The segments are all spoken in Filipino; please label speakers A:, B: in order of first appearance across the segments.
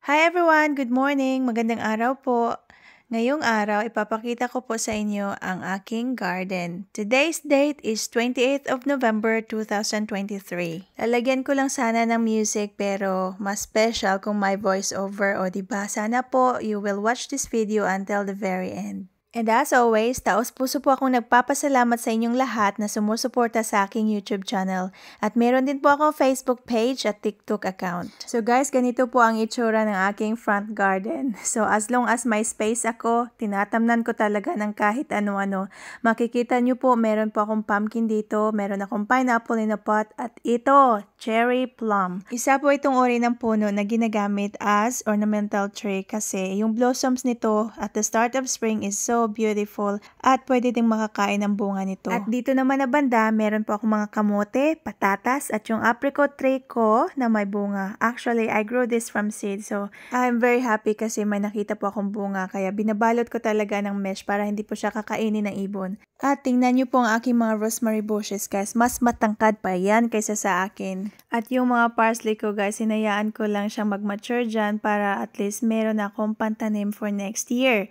A: Hi everyone! Good morning! Magandang araw po! Ngayong araw, ipapakita ko po sa inyo ang aking garden. Today's date is 28th of November 2023. Lalagyan ko lang sana ng music pero mas special kung may voiceover o diba? Sana po you will watch this video until the very end. And as always, taos-puso po akong nagpapasalamat sa inyong lahat na sumusuporta sa aking YouTube channel. At meron din po akong Facebook page at TikTok account. So guys, ganito po ang itsura ng aking front garden. So as long as may space ako, tinatamnan ko talaga ng kahit ano-ano. Makikita nyo po, meron po akong pumpkin dito, meron akong pineapple in a pot, at ito, cherry plum. Isa po itong uri ng puno na ginagamit as ornamental tree kasi yung blossoms nito at the start of spring is so beautiful at pwede ding makakain ng bunga nito. At dito naman na banda, meron po akong mga kamote, patatas at yung apricot tree ko na may bunga. Actually, I grew this from seed, so I'm very happy kasi may nakita po akong bunga kaya binabalot ko talaga ng mesh para hindi po siya kakainin ng ibon. At tingnan nyo po ang aking mga rosemary bushes guys, mas matangkad pa yan kaysa sa akin. At yung mga parsley ko guys, hinayaan ko lang siyang mag-mature dyan para at least meron akong pantanim for next year.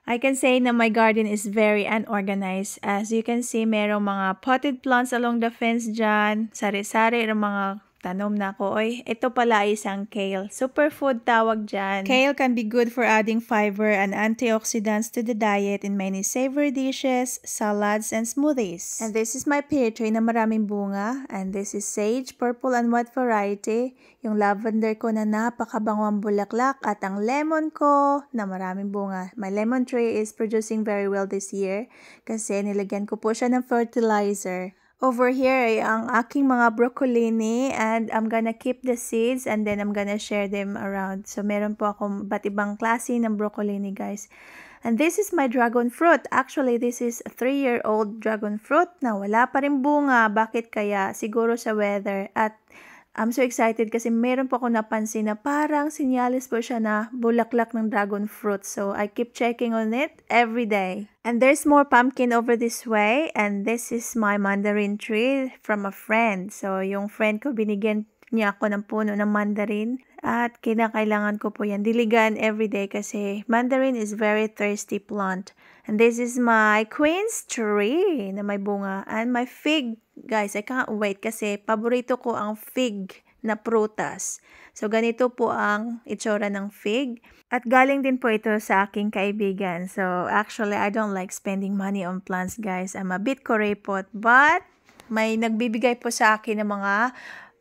A: I can say na my garden is very unorganized. As you can see, merong mga potted plants along the fence dyan. Sari-sari ng mga tanom na ko. Oy, ito pala ay isang kale. Superfood tawag dyan. Kale can be good for adding fiber and antioxidants to the diet in many savory dishes, salads, and smoothies. And this is my pear tree na maraming bunga. And this is sage, purple and white variety. Yung lavender ko na napakabango ang bulaklak at ang lemon ko na maraming bunga. My lemon tree is producing very well this year kasi nilagyan ko po siya ng fertilizer. Over here ay ang aking mga broccolini and I'm gonna keep the seeds and then I'm gonna share them around. So meron po akong iba't ibang klase ng broccolini guys. And this is my dragon fruit. Actually, this is a 3-year-old dragon fruit na wala pa rin bunga. Bakit kaya? Siguro sa weather. At I'm so excited kasi meron po ako napansin na parang sinyalis po siya na bulaklak ng dragon fruit. So, I keep checking on it every day. And there's more pumpkin over this way. And this is my mandarin tree from a friend. So, yung friend ko, binigyan niya ako ng puno ng mandarin. At kinakailangan ko po yan diligan every day kasi mandarin is very thirsty plant. And this is my queen's tree na may bunga. And my fig, guys, I can't wait kasi paborito ko ang fig na prutas. So, ganito po ang itsura ng fig. At galing din po ito sa aking kaibigan. So, actually, I don't like spending money on plants, guys. I'm a bit kuripot, but may nagbibigay po sa akin ng mga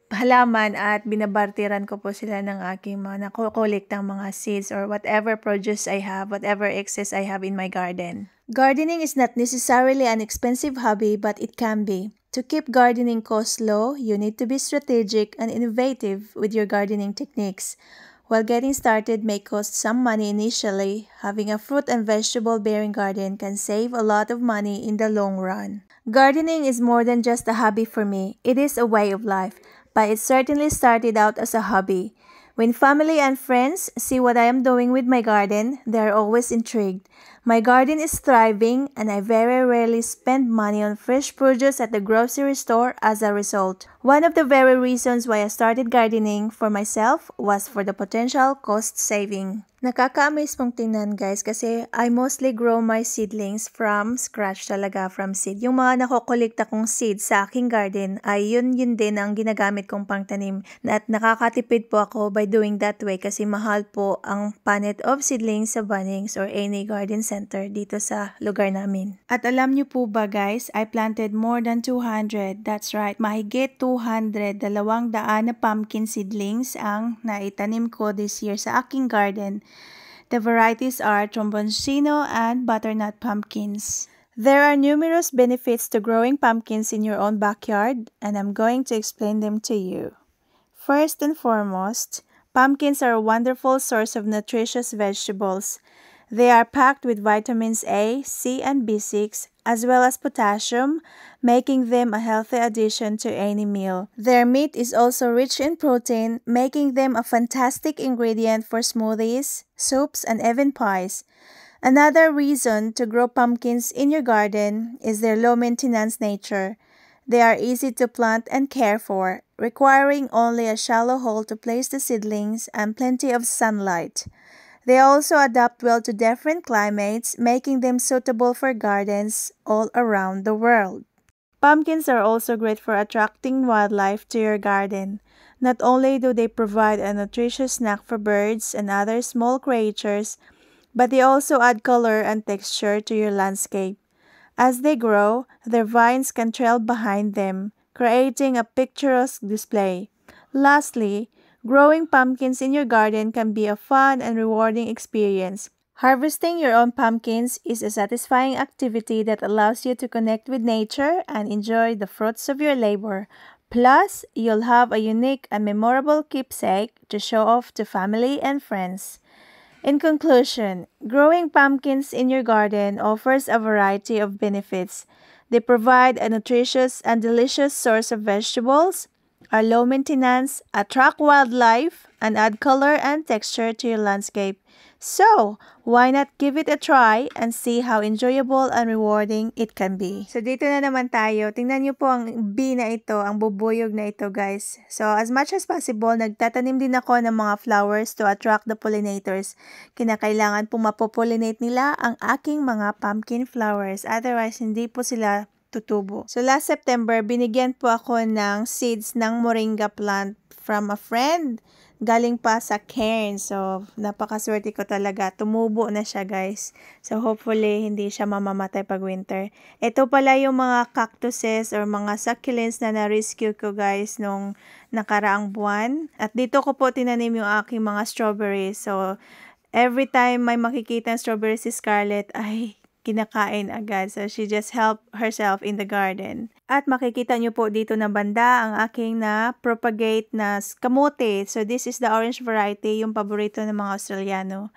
A: halaman at binabartiran ko po sila ng aking mga nakukuliktang mga seeds or whatever produce I have, whatever excess I have in my garden. Gardening is not necessarily an expensive hobby, but it can be. To keep gardening costs low, you need to be strategic and innovative with your gardening techniques. While getting started may cost some money initially, having a fruit and vegetable bearing garden can save a lot of money in the long run. Gardening is more than just a hobby for me. It is a way of life. But it certainly started out as a hobby. When family and friends see what I am doing with my garden, they are always intrigued. My garden is thriving and I very rarely spend money on fresh produce at the grocery store as a result. One of the very reasons why I started gardening for myself was for the potential cost saving. Nakaka-amaze pong tingnan guys kasi I mostly grow my seedlings from scratch talaga, from seed. Yung mga nakukulikta kong seeds sa aking garden ay yun din ang ginagamit kong pangtanim. At nakakatipid po ako by doing that way kasi mahal po ang panet of seedlings sa Bunnings or any garden center dito sa lugar namin. At alam nyo po ba guys, I planted more than 200, that's right, mahigit 200, 200 na pumpkin seedlings ang naitanim ko this year sa aking garden. The varieties are tromboncino and butternut pumpkins. There are numerous benefits to growing pumpkins in your own backyard, and I'm going to explain them to you. First and foremost, pumpkins are a wonderful source of nutritious vegetables. They are packed with vitamins A, C, and B6, as well as potassium, making them a healthy addition to any meal. Their meat is also rich in protein, making them a fantastic ingredient for smoothies, soups, and even pies. Another reason to grow pumpkins in your garden is their low-maintenance nature. They are easy to plant and care for, requiring only a shallow hole to place the seedlings and plenty of sunlight. They also adapt well to different climates, making them suitable for gardens all around the world. Pumpkins are also great for attracting wildlife to your garden. Not only do they provide a nutritious snack for birds and other small creatures, but they also add color and texture to your landscape. As they grow, their vines can trail behind them, creating a picturesque display. Lastly, growing pumpkins in your garden can be a fun and rewarding experience. Harvesting your own pumpkins is a satisfying activity that allows you to connect with nature and enjoy the fruits of your labor. Plus, you'll have a unique and memorable keepsake to show off to family and friends. In conclusion, growing pumpkins in your garden offers a variety of benefits. They provide a nutritious and delicious source of vegetables, are low maintenance, attract wildlife, and add color and texture to your landscape. So, why not give it a try and see how enjoyable and rewarding it can be? So, dito na naman tayo. Tingnan nyo po ang bee na ito, ang bubuyog na ito, guys. So, as much as possible, nagtatanim din ako ng mga flowers to attract the pollinators. Kinakailangan pong mapopollinate nila ang aking mga pumpkin flowers. Otherwise, hindi po sila tutubo. So, last September, binigyan po ako ng seeds ng moringa plant from a friend. Galing pa sa cairn. So, napakaswerte ko talaga. Tumubo na siya, guys. So, hopefully, hindi siya mamamatay pag winter. Ito pala yung mga cactuses or mga succulents na na-rescue ko, guys, nung nakaraang buwan. At dito ko po tinanim yung aking mga strawberries. So, every time may makikita ng strawberries si Scarlett, ay kinakain agad. So, she just helped herself in the garden. At makikita nyo po dito na banda ang aking na-propagate na kamote. So, this is the orange variety, yung paborito ng mga Australiano.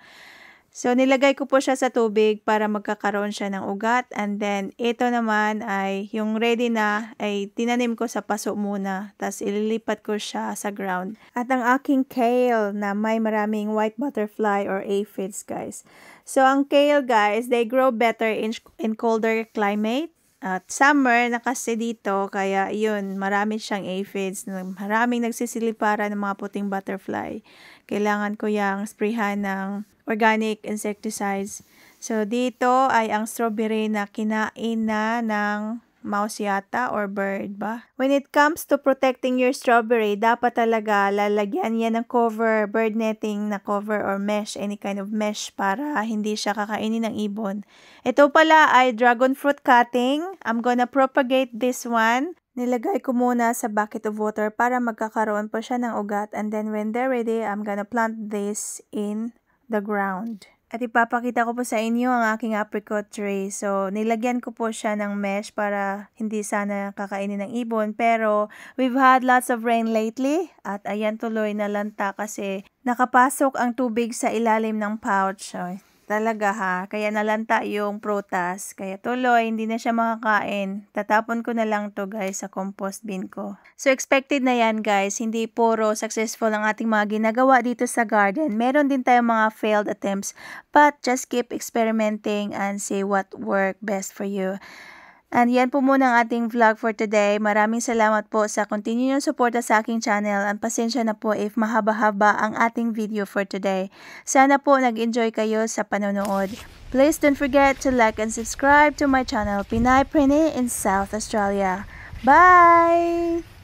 A: So, nilagay ko po siya sa tubig para magkakaroon siya ng ugat. And then, ito naman ay yung ready na ay tinanim ko sa paso muna. Tapos, ililipat ko siya sa ground. At ang aking kale na may maraming white butterfly or aphids, guys. So, ang kale, guys, they grow better in colder climate. At summer na kasi dito, kaya yun, marami siyang aphids. Maraming nagsisilipara ng mga puting butterfly. Kailangan ko yung sprayhan ng organic insecticides. So, dito ay ang strawberry na kinain na ng mouse yata or bird ba? When it comes to protecting your strawberry, dapat talaga lalagyan yan ng cover, bird netting na cover or mesh, any kind of mesh para hindi siya kakainin ng ibon. Ito pala ay dragon fruit cutting. I'm gonna propagate this one. Nilagay ko muna sa bucket of water para magkakaroon po siya ng ugat, and then when they're ready, I'm gonna plant this in the ground. At ipapakita ko po sa inyo ang aking apricot tree. So, nilagyan ko po siya ng mesh para hindi sana kakainin ng ibon. Pero, we've had lots of rain lately. At ayan tuloy na lanta kasi nakapasok ang tubig sa ilalim ng pouch. So, talaga ha. Kaya nalanta yung prutas. Kaya tuloy, hindi na siya makakain. Tatapon ko na lang to guys sa compost bin ko. So expected na yan guys. Hindi puro successful ang ating mga ginagawa dito sa garden. Meron din tayong mga failed attempts. But just keep experimenting and see what work best for you. And yan po muna ang ating vlog for today. Maraming salamat po sa continuing suporta sa aking channel. And pasensya na po if mahaba-haba ang ating video for today. Sana po nag-enjoy kayo sa panonood. Please don't forget to like and subscribe to my channel, Pinay Prene in South Australia. Bye!